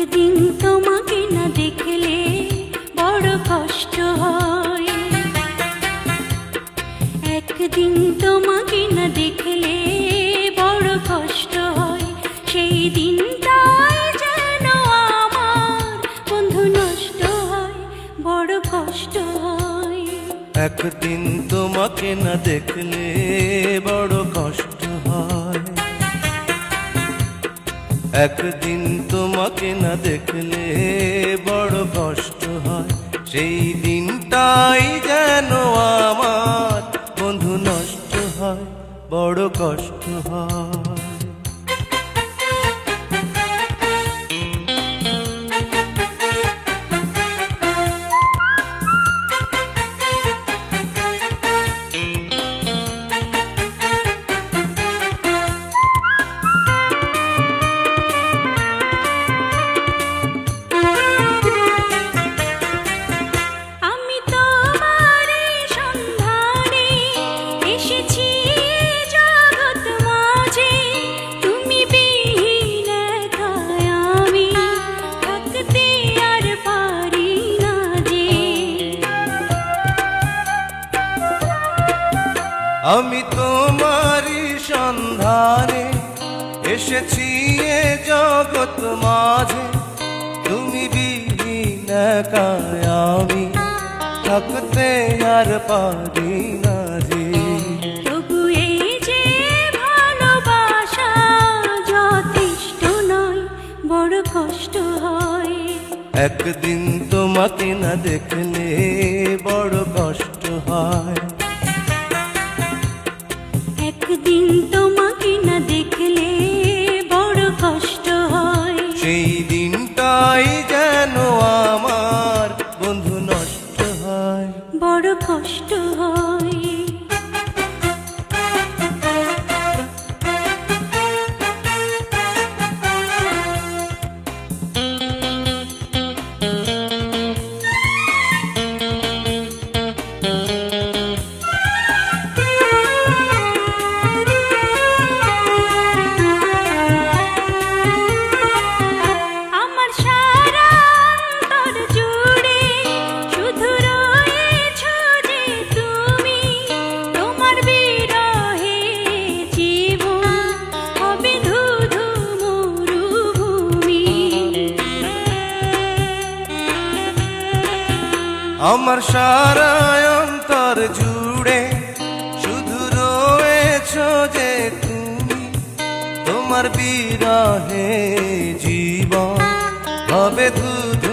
একদিন তোমাকে না দেখলে বড় কষ্ট হয়, একদিন তোমাকে না দেখলে বড় কষ্ট হয়। সেই দিনটাই যেন আমার বন্ধু নষ্ট হয়, বড় কষ্ট হয়। একদিন তোমাকে না দেখলে বড় কষ্ট হয়, একদিন তোমাকে না দেখলে বড় কষ্ট হয়। সেই দিনটাই যেন আমার বন্ধু নষ্ট হয়, বড় কষ্ট হয়। আমি তোমারই সন্ধানে এসেছি এ জগৎ মাঝে, তুমি বিহীন একাই আমি থাকতে আর পারি না যে। তবু এই যে ভালোবাসা যথেষ্ট নয়, বড় কষ্ট হয়। একদিন তোমাকে না দেখলে বড় কষ্ট হয়, একদিন তোমাকে না দেখলে বড় কষ্ট হয়। সেই দিনটাই যেন আমার বন্ধু নষ্ট হয়, বড় কষ্ট হয়। আমার সারা অন্তর জুড়ে শুধু রয়েছো যে তুমি, তোমার বিরহে জীবন হবে ধুধু